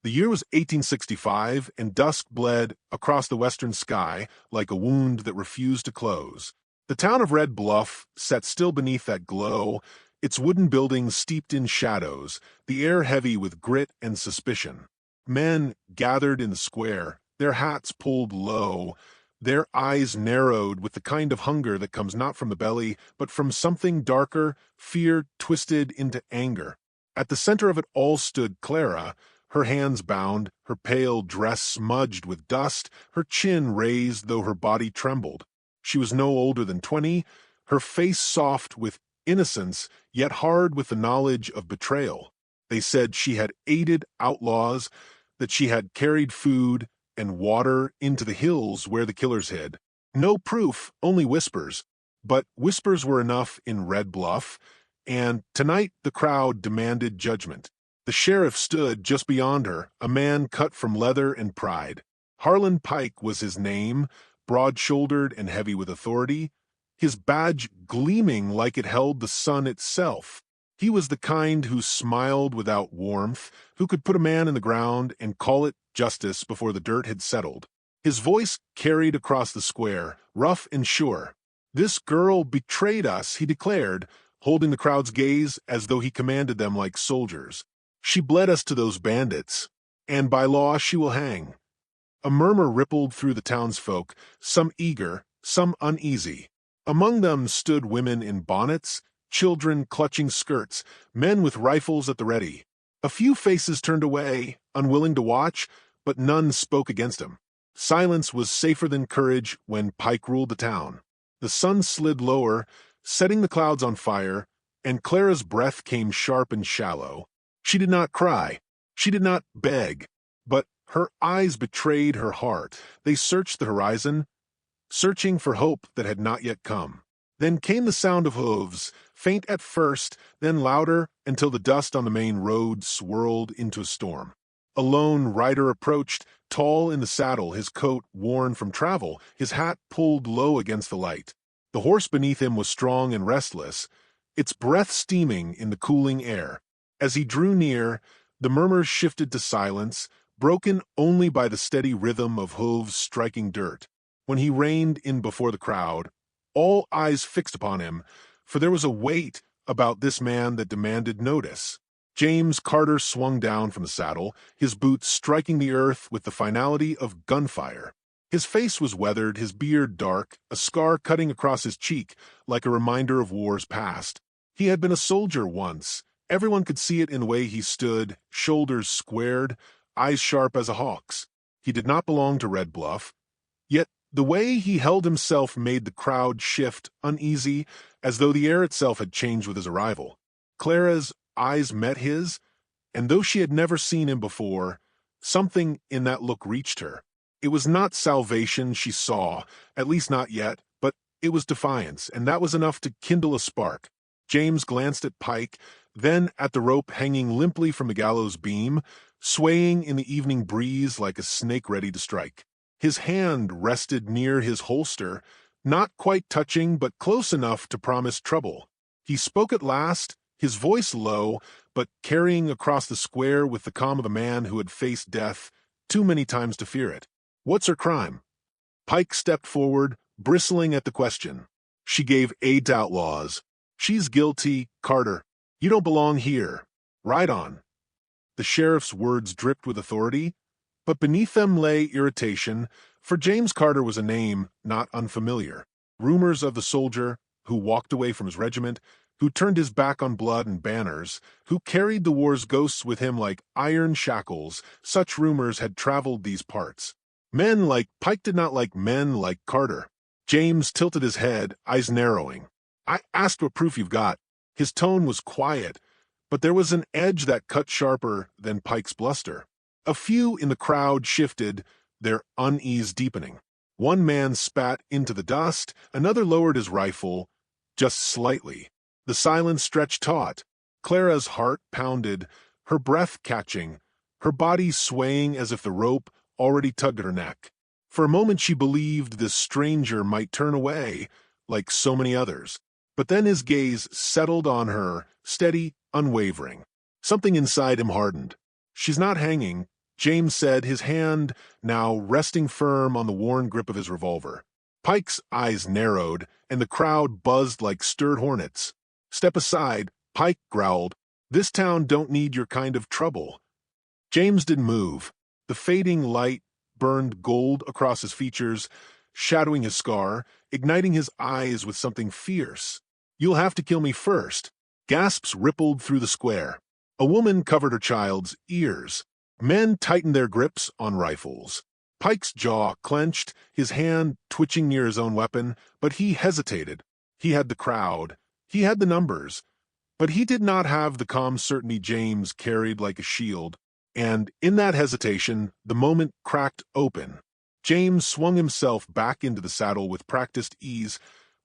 The year was 1865, and dusk bled across the western sky like a wound that refused to close. The town of Red Bluff sat still beneath that glow, its wooden buildings steeped in shadows, the air heavy with grit and suspicion. Men gathered in the square, their hats pulled low, their eyes narrowed with the kind of hunger that comes not from the belly, but from something darker, fear twisted into anger. At the center of it all stood Clara, her hands bound, her pale dress smudged with dust, her chin raised though her body trembled. She was no older than 20, her face soft with innocence, yet hard with the knowledge of betrayal. They said she had aided outlaws, that she had carried food and water into the hills where the killers hid. No proof, only whispers. But whispers were enough in Red Bluff, and tonight the crowd demanded judgment. The sheriff stood just beyond her, a man cut from leather and pride. Harlan Pike was his name, broad-shouldered and heavy with authority, his badge gleaming like it held the sun itself. He was the kind who smiled without warmth, who could put a man in the ground and call it justice before the dirt had settled. His voice carried across the square, rough and sure. "This girl betrayed us," he declared, holding the crowd's gaze as though he commanded them like soldiers. "She bled us to those bandits, and by law she will hang." A murmur rippled through the townsfolk, some eager, some uneasy. Among them stood women in bonnets, children clutching skirts, men with rifles at the ready. A few faces turned away, unwilling to watch, but none spoke against him. Silence was safer than courage when Pike ruled the town. The sun slid lower, setting the clouds on fire, and Clara's breath came sharp and shallow. She did not cry. She did not beg. But her eyes betrayed her heart. They searched the horizon, searching for hope that had not yet come. Then came the sound of hooves, faint at first, then louder, until the dust on the main road swirled into a storm. A lone rider approached, tall in the saddle, his coat worn from travel, his hat pulled low against the light. The horse beneath him was strong and restless, its breath steaming in the cooling air. As he drew near, the murmurs shifted to silence, broken only by the steady rhythm of hooves striking dirt. When he reined in before the crowd, all eyes fixed upon him, for there was a weight about this man that demanded notice. James Carter swung down from the saddle, his boots striking the earth with the finality of gunfire. His face was weathered, his beard dark, a scar cutting across his cheek like a reminder of wars past. He had been a soldier once. Everyone could see it in the way he stood, shoulders squared, eyes sharp as a hawk's. He did not belong to Red Bluff. Yet the way he held himself made the crowd shift, uneasy, as though the air itself had changed with his arrival. Clara's eyes met his, and though she had never seen him before, something in that look reached her. It was not salvation she saw, at least not yet, but it was defiance, and that was enough to kindle a spark. James glanced at Pike, then at the rope hanging limply from the gallows beam, swaying in the evening breeze like a snake ready to strike. His hand rested near his holster, not quite touching but close enough to promise trouble. He spoke at last, his voice low, but carrying across the square with the calm of a man who had faced death too many times to fear it. "What's her crime?" Pike stepped forward, bristling at the question. "She gave aid to outlaws. She's guilty, Carter. You don't belong here. Ride on." The sheriff's words dripped with authority, but beneath them lay irritation, for James Carter was a name not unfamiliar. Rumors of the soldier who walked away from his regiment, who turned his back on blood and banners, who carried the war's ghosts with him like iron shackles, such rumors had traveled these parts. Men like Pike did not like men like Carter. James tilted his head, eyes narrowing. "I asked what proof you've got." His tone was quiet, but there was an edge that cut sharper than Pike's bluster. A few in the crowd shifted, their unease deepening. One man spat into the dust, another lowered his rifle, just slightly. The silence stretched taut. Clara's heart pounded, her breath catching, her body swaying as if the rope already tugged at her neck. For a moment she believed this stranger might turn away, like so many others. But then his gaze settled on her, steady, unwavering. Something inside him hardened. She's not hanging, James said, his hand now resting firm on the worn grip of his revolver. Pike's eyes narrowed, and the crowd buzzed like stirred hornets. "Step aside," Pike growled. "This town don't need your kind of trouble." James didn't move. The fading light burned gold across his features, shadowing his scar, igniting his eyes with something fierce. "You'll have to kill me first." Gasps rippled through the square. A woman covered her child's ears. Men tightened their grips on rifles. Pike's jaw clenched, his hand twitching near his own weapon, but he hesitated. He had the crowd. He had the numbers. But he did not have the calm certainty James carried like a shield. And in that hesitation, the moment cracked open. James swung himself back into the saddle with practiced ease,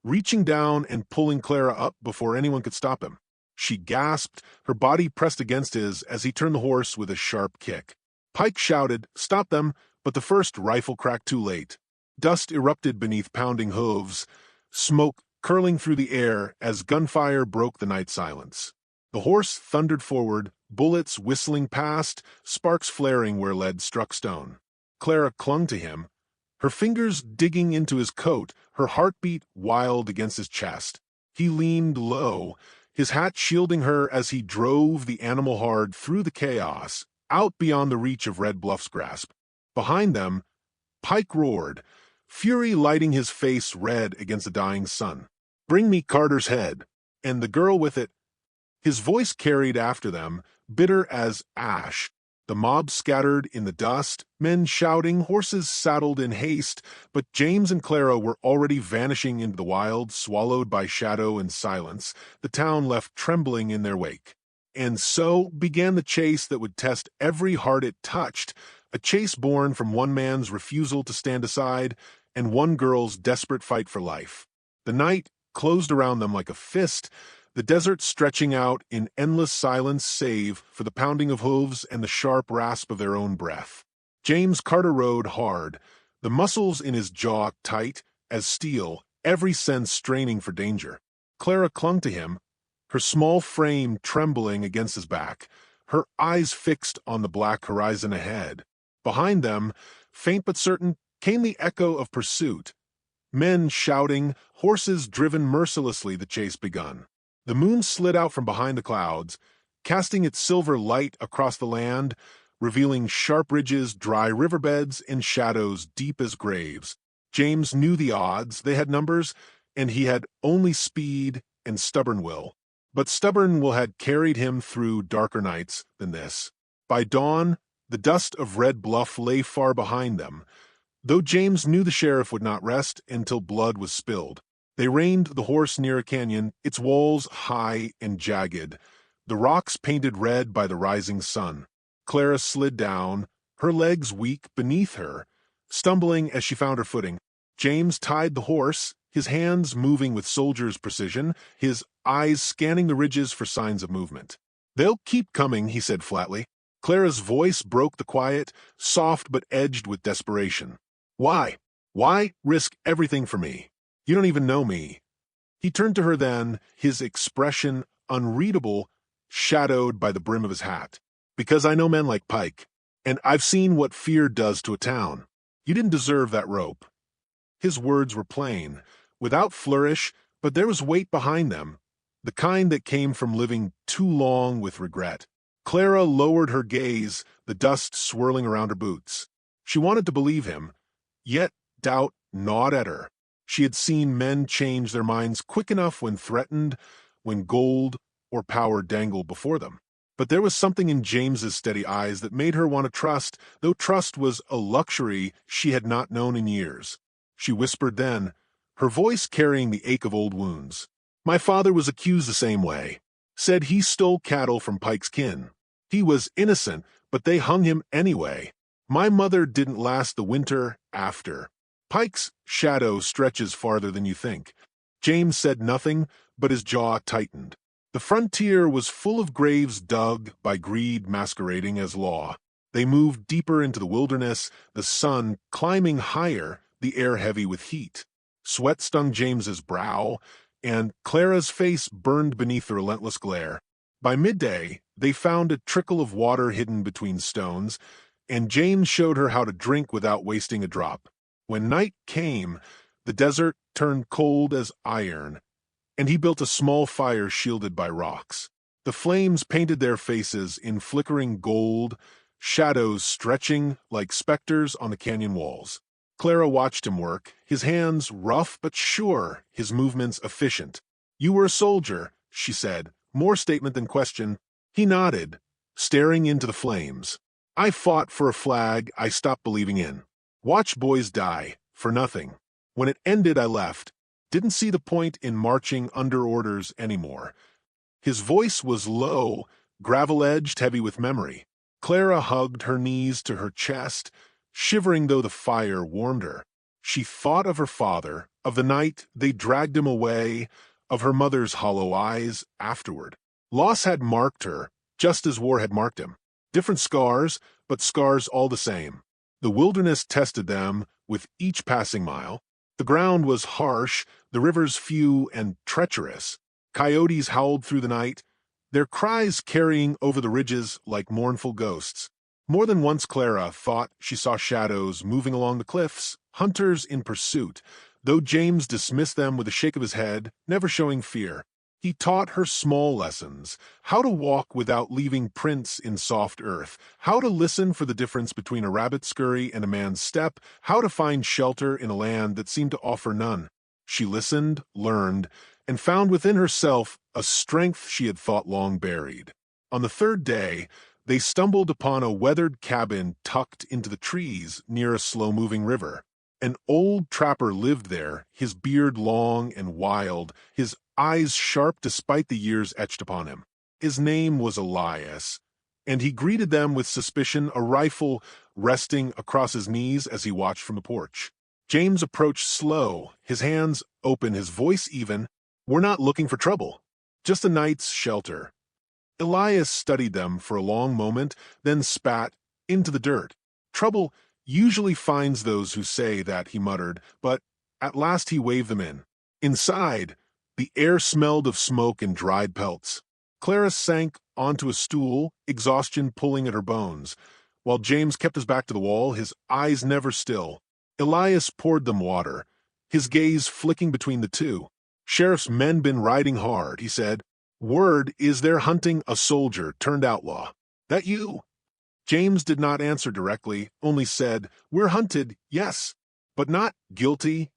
reaching down and pulling Clara up before anyone could stop him. She gasped, her body pressed against his as he turned the horse with a sharp kick. Pike shouted, "Stop them!" but the first rifle cracked too late. Dust erupted beneath pounding hooves, smoke curling through the air as gunfire broke the night silence. The horse thundered forward, bullets whistling past, sparks flaring where lead struck stone. Clara clung to him, her fingers digging into his coat, her heartbeat wild against his chest. He leaned low, his hat shielding her as he drove the animal hard through the chaos, out beyond the reach of Red Bluff's grasp. Behind them, Pike roared, fury lighting his face red against the dying sun. "Bring me Carter's head, and the girl with it." His voice carried after them, bitter as ash. The mob scattered in the dust, men shouting, horses saddled in haste, but James and Clara were already vanishing into the wild, swallowed by shadow and silence, the town left trembling in their wake. And so began the chase that would test every heart it touched, a chase born from one man's refusal to stand aside and one girl's desperate fight for life. The night closed around them like a fist, the desert stretching out in endless silence save for the pounding of hooves and the sharp rasp of their own breath. James Carter rode hard, the muscles in his jaw tight as steel, every sense straining for danger. Clara clung to him, her small frame trembling against his back, her eyes fixed on the black horizon ahead. Behind them, faint but certain, came the echo of pursuit. Men shouting, horses driven mercilessly, the chase begun. The moon slid out from behind the clouds, casting its silver light across the land, revealing sharp ridges, dry riverbeds, and shadows deep as graves. James knew the odds, they had numbers, and he had only speed and stubborn will. But stubborn will had carried him through darker nights than this. By dawn, the dust of Red Bluff lay far behind them, though James knew the sheriff would not rest until blood was spilled. They reined the horse near a canyon, its walls high and jagged, the rocks painted red by the rising sun. Clara slid down, her legs weak beneath her, stumbling as she found her footing. James tied the horse, his hands moving with soldier's precision, his eyes scanning the ridges for signs of movement. "They'll keep coming," he said flatly. Clara's voice broke the quiet, soft but edged with desperation. "Why? Why risk everything for me? You don't even know me." He turned to her then, his expression unreadable, shadowed by the brim of his hat. "Because I know men like Pike, and I've seen what fear does to a town. You didn't deserve that rope." His words were plain, without flourish, but there was weight behind them, the kind that came from living too long with regret. Clara lowered her gaze, the dust swirling around her boots. She wanted to believe him, yet doubt gnawed at her. She had seen men change their minds quick enough when threatened, when gold or power dangled before them. But there was something in James's steady eyes that made her want to trust, though trust was a luxury she had not known in years. She whispered then, her voice carrying the ache of old wounds. "My father was accused the same way. Said he stole cattle from Pike's kin. He was innocent, but they hung him anyway. My mother didn't last the winter after. Pike's shadow stretches farther than you think." James said nothing, but his jaw tightened. The frontier was full of graves dug by greed masquerading as law. They moved deeper into the wilderness, the sun climbing higher, the air heavy with heat. Sweat stung James's brow, and Clara's face burned beneath the relentless glare. By midday, they found a trickle of water hidden between stones, and James showed her how to drink without wasting a drop. When night came, the desert turned cold as iron, and he built a small fire shielded by rocks. The flames painted their faces in flickering gold, shadows stretching like specters on the canyon walls. Clara watched him work, his hands rough but sure, his movements efficient. "You were a soldier," she said, more statement than question. He nodded, staring into the flames. "I fought for a flag I stopped believing in. Watch boys die, for nothing. When it ended, I left. Didn't see the point in marching under orders anymore." His voice was low, gravel-edged, heavy with memory. Clara hugged her knees to her chest, shivering though the fire warmed her. She thought of her father, of the night they dragged him away, of her mother's hollow eyes afterward. Loss had marked her, just as war had marked him. Different scars, but scars all the same. The wilderness tested them with each passing mile. The ground was harsh, the rivers few and treacherous. Coyotes howled through the night, their cries carrying over the ridges like mournful ghosts. More than once Clara thought she saw shadows moving along the cliffs, hunters in pursuit, though James dismissed them with a shake of his head, never showing fear. He taught her small lessons, how to walk without leaving prints in soft earth, how to listen for the difference between a rabbit's scurry and a man's step, how to find shelter in a land that seemed to offer none. She listened, learned, and found within herself a strength she had thought long buried. On the third day, they stumbled upon a weathered cabin tucked into the trees near a slow-moving river. An old trapper lived there, his beard long and wild, his eyes sharp despite the years etched upon him. His name was Elias, and he greeted them with suspicion, a rifle resting across his knees as he watched from the porch. James approached slow, his hands open, his voice even. "We're not looking for trouble, just a night's shelter." Elias studied them for a long moment, then spat into the dirt. "Trouble usually finds those who say that," he muttered, but at last he waved them in. Inside, the air smelled of smoke and dried pelts. Clara sank onto a stool, exhaustion pulling at her bones, while James kept his back to the wall, his eyes never still. Elias poured them water, his gaze flicking between the two. "Sheriff's men been riding hard," he said. "Word is they're hunting a soldier turned outlaw. That you?" James did not answer directly, only said, "We're hunted, yes, but not guilty."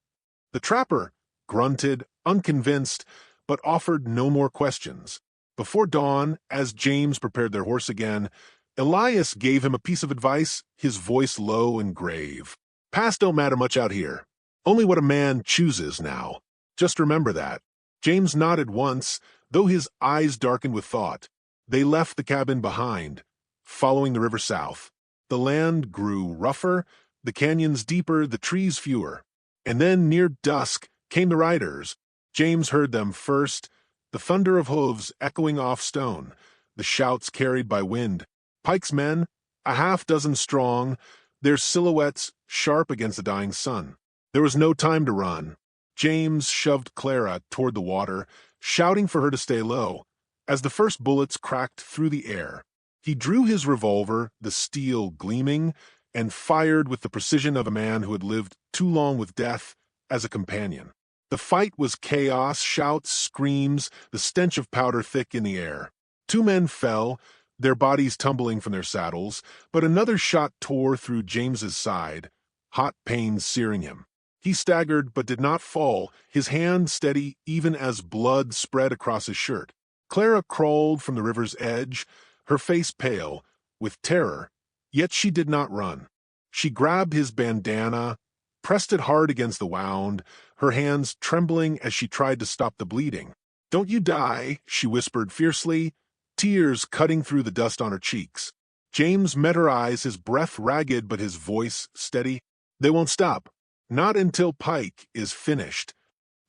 The trapper grunted, unconvinced, but offered no more questions. Before dawn, as James prepared their horse again, Elias gave him a piece of advice, his voice low and grave. "Past don't matter much out here. Only what a man chooses now. Just remember that." James nodded once, though his eyes darkened with thought. They left the cabin behind, following the river south. The land grew rougher, the canyons deeper, the trees fewer. And then, near dusk, came the riders. James heard them first, the thunder of hooves echoing off stone, the shouts carried by wind. Pike's men, a half-dozen strong, their silhouettes sharp against the dying sun. There was no time to run. James shoved Clara toward the water, shouting for her to stay low. As the first bullets cracked through the air, he drew his revolver, the steel gleaming, and fired with the precision of a man who had lived too long with death as a companion. The fight was chaos, shouts, screams, the stench of powder thick in the air. 2 men fell, their bodies tumbling from their saddles, but another shot tore through James's side, hot pain searing him. He staggered but did not fall, his hand steady even as blood spread across his shirt. Clara crawled from the river's edge, her face pale, with terror, yet she did not run. She grabbed his bandana, pressed it hard against the wound, her hands trembling as she tried to stop the bleeding. "Don't you die," she whispered fiercely, tears cutting through the dust on her cheeks. James met her eyes, his breath ragged but his voice steady. "They won't stop. Not until Pike is finished."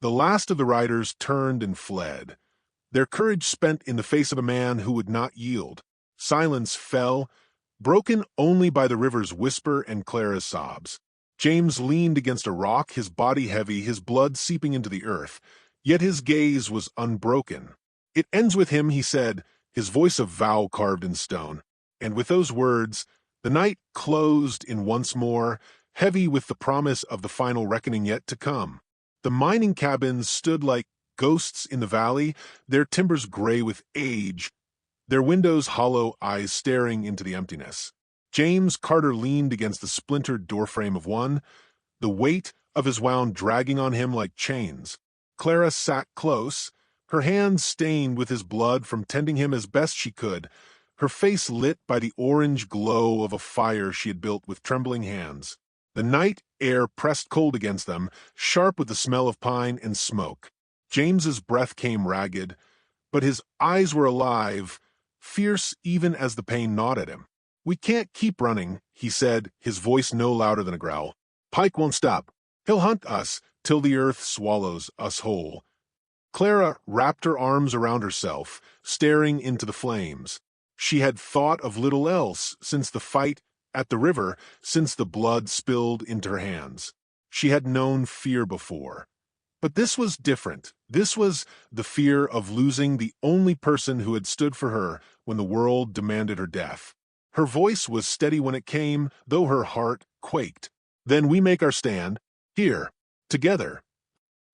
The last of the riders turned and fled, their courage spent in the face of a man who would not yield. Silence fell, broken only by the river's whisper and Clara's sobs. James leaned against a rock, his body heavy, his blood seeping into the earth, yet his gaze was unbroken. "It ends with him," he said, his voice a vow carved in stone. And with those words, The night closed in once more, heavy with the promise of the final reckoning yet to come. The mining cabins stood like ghosts in the valley, their timbers gray with age, their windows hollow, eyes staring into the emptiness. James Carter leaned against the splintered doorframe of one, the weight of his wound dragging on him like chains. Clara sat close, her hands stained with his blood from tending him as best she could, her face lit by the orange glow of a fire she had built with trembling hands. The night air pressed cold against them, sharp with the smell of pine and smoke. James's breath came ragged, but his eyes were alive, fierce even as the pain gnawed at him. "We can't keep running," he said, his voice no louder than a growl. "Pike won't stop. He'll hunt us till the earth swallows us whole." Clara wrapped her arms around herself, staring into the flames. She had thought of little else since the fight at the river, since the blood spilled into her hands. She had known fear before. But this was different. This was the fear of losing the only person who had stood for her when the world demanded her death. Her voice was steady when it came, though her heart quaked. "Then we make our stand, here, together."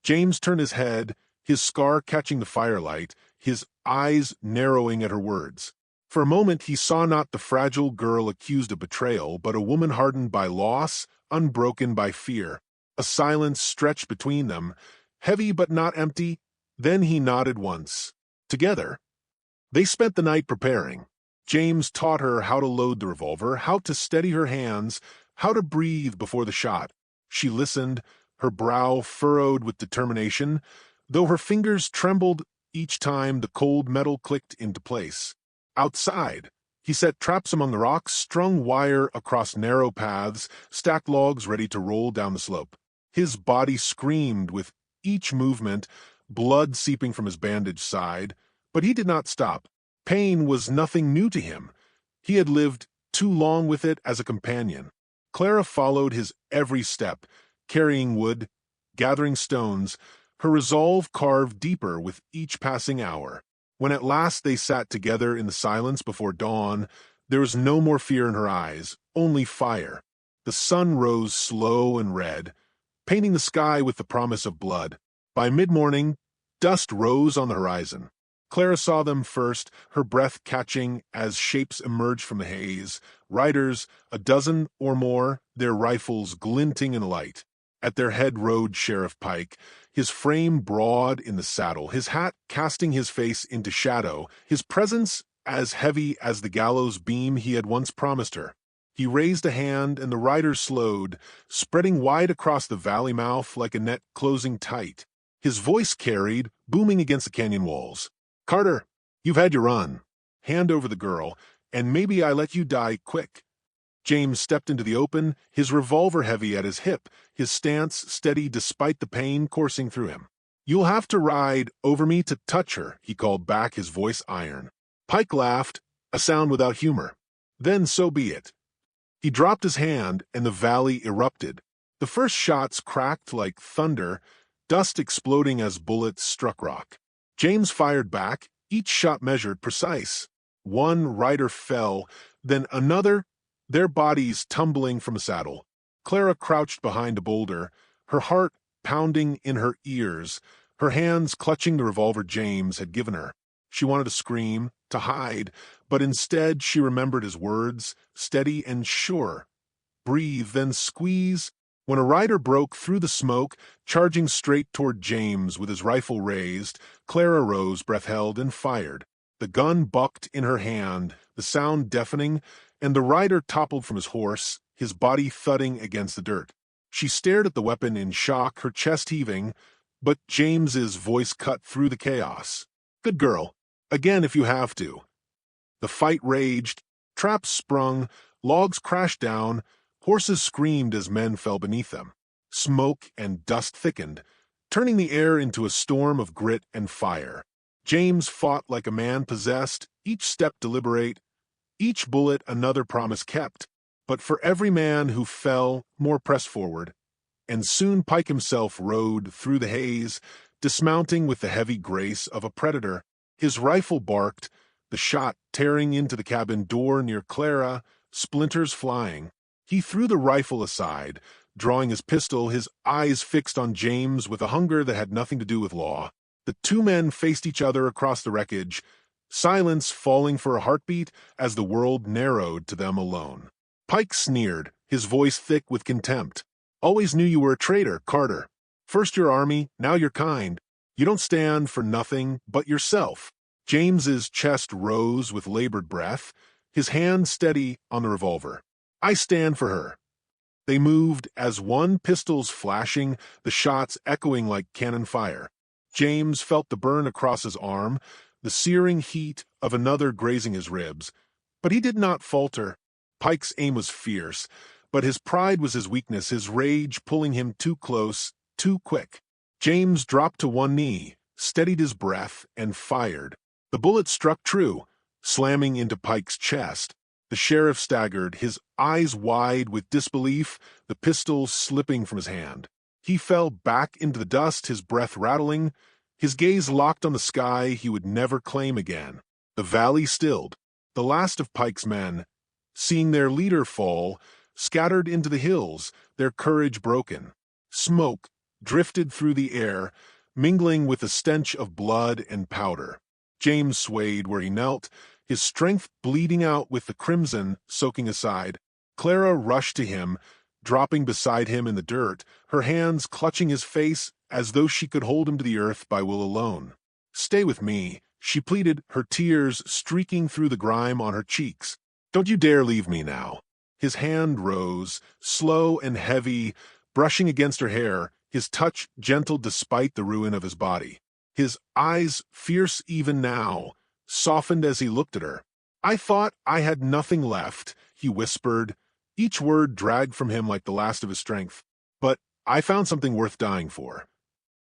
James turned his head, his scar catching the firelight, his eyes narrowing at her words. For a moment he saw not the fragile girl accused of betrayal, but a woman hardened by loss, unbroken by fear. A silence stretched between them, heavy but not empty. Then he nodded once. Together. They spent the night preparing. James taught her how to load the revolver, how to steady her hands, how to breathe before the shot. She listened, her brow furrowed with determination, though her fingers trembled each time the cold metal clicked into place. Outside, he set traps among the rocks, strung wire across narrow paths, stacked logs ready to roll down the slope. His body screamed with each movement, blood seeping from his bandaged side, but he did not stop. Pain was nothing new to him. He had lived too long with it as a companion. Clara followed his every step, carrying wood, gathering stones, her resolve carved deeper with each passing hour. When at last they sat together in the silence before dawn, there was no more fear in her eyes, only fire. The sun rose slow and red, painting the sky with the promise of blood. By mid-morning, dust rose on the horizon. Clara saw them first, her breath catching as shapes emerged from the haze. Riders, a dozen or more, their rifles glinting in the light. At their head rode Sheriff Pike, his frame broad in the saddle, his hat casting his face into shadow, his presence as heavy as the gallows beam he had once promised her. He raised a hand, and the riders slowed, spreading wide across the valley mouth like a net closing tight. His voice carried, booming against the canyon walls. "Carter, you've had your run. Hand over the girl, and maybe I let you die quick." James stepped into the open, his revolver heavy at his hip, his stance steady despite the pain coursing through him. "You'll have to ride over me to touch her," he called back, his voice iron. Pike laughed, a sound without humor. "Then so be it." He dropped his hand, and the valley erupted. The first shots cracked like thunder, dust exploding as bullets struck rock. James fired back, each shot measured, precise. One rider fell, then another, their bodies tumbling from a saddle. Clara crouched behind a boulder, her heart pounding in her ears, her hands clutching the revolver James had given her. She wanted to scream, to hide, but instead she remembered his words, steady and sure. Breathe, then squeeze. When a rider broke through the smoke, charging straight toward James with his rifle raised, Clara rose, breath held, and fired. The gun bucked in her hand, the sound deafening, and the rider toppled from his horse, his body thudding against the dirt. She stared at the weapon in shock, her chest heaving, but James's voice cut through the chaos. "Good girl. Again if you have to." The fight raged, traps sprung, logs crashed down, horses screamed as men fell beneath them. Smoke and dust thickened, turning the air into a storm of grit and fire. James fought like a man possessed, each step deliberate, each bullet another promise kept. But for every man who fell, more pressed forward. And soon Pike himself rode through the haze, dismounting with the heavy grace of a predator. His rifle barked, the shot tearing into the cabin door near Clara, splinters flying. He threw the rifle aside, drawing his pistol, his eyes fixed on James with a hunger that had nothing to do with law. The two men faced each other across the wreckage, silence falling for a heartbeat as the world narrowed to them alone. Pike sneered, his voice thick with contempt. "Always knew you were a traitor, Carter. First your army, now your kind. You don't stand for nothing but yourself." James's chest rose with labored breath, his hand steady on the revolver. "I stand for her." They moved as one, pistols flashing, the shots echoing like cannon fire. James felt the burn across his arm, the searing heat of another grazing his ribs. But he did not falter. Pike's aim was fierce, but his pride was his weakness, his rage pulling him too close, too quick. James dropped to one knee, steadied his breath, and fired. The bullet struck true, slamming into Pike's chest. The sheriff staggered, his eyes wide with disbelief, the pistol slipping from his hand. He fell back into the dust, his breath rattling, his gaze locked on the sky he would never claim again. The valley stilled. The last of Pike's men, seeing their leader fall, scattered into the hills, their courage broken. Smoke drifted through the air, mingling with the stench of blood and powder. James swayed where he knelt, his strength bleeding out with the crimson soaking aside. Clara rushed to him, dropping beside him in the dirt, her hands clutching his face as though she could hold him to the earth by will alone. "Stay with me," she pleaded, her tears streaking through the grime on her cheeks. "Don't you dare leave me now." His hand rose, slow and heavy, brushing against her hair, his touch gentle despite the ruin of his body. His eyes, fierce even now, softened as he looked at her. "I thought I had nothing left," he whispered, each word dragged from him like the last of his strength. "But I found something worth dying for."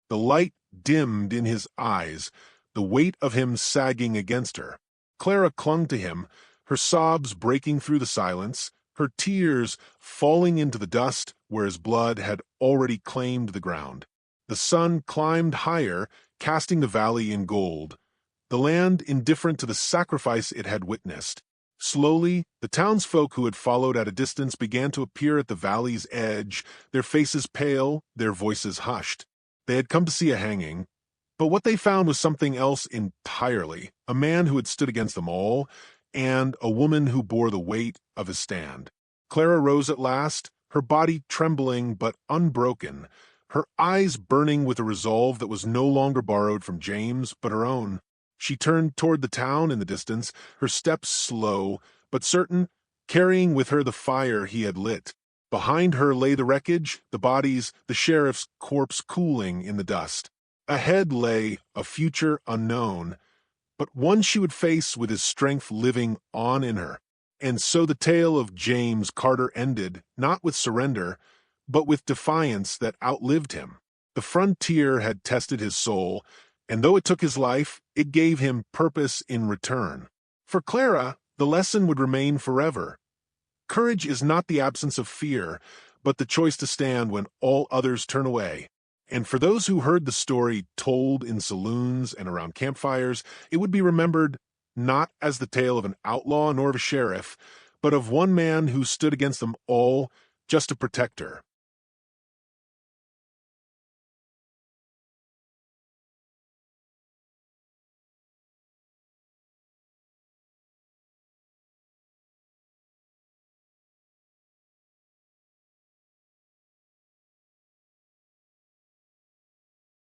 The light dimmed in his eyes, the weight of him sagging against her. Clara clung to him, her sobs breaking through the silence, her tears falling into the dust where his blood had already claimed the ground. The sun climbed higher, casting the valley in gold, the land indifferent to the sacrifice it had witnessed. Slowly, the townsfolk who had followed at a distance began to appear at the valley's edge, their faces pale, their voices hushed. They had come to see a hanging, but what they found was something else entirely, a man who had stood against them all, and a woman who bore the weight of his stand. Clara rose at last, her body trembling but unbroken, her eyes burning with a resolve that was no longer borrowed from James but her own. She turned toward the town in the distance, her steps slow but certain, carrying with her the fire he had lit. Behind her lay the wreckage, the bodies, the sheriff's corpse cooling in the dust. Ahead lay a future unknown, but one she would face with his strength living on in her. And so the tale of James Carter ended, not with surrender, but with defiance that outlived him. The frontier had tested his soul, and though it took his life, it gave him purpose in return. For Clara, the lesson would remain forever. Courage is not the absence of fear, but the choice to stand when all others turn away. And for those who heard the story told in saloons and around campfires, it would be remembered not as the tale of an outlaw nor of a sheriff, but of one man who stood against them all just to protect her.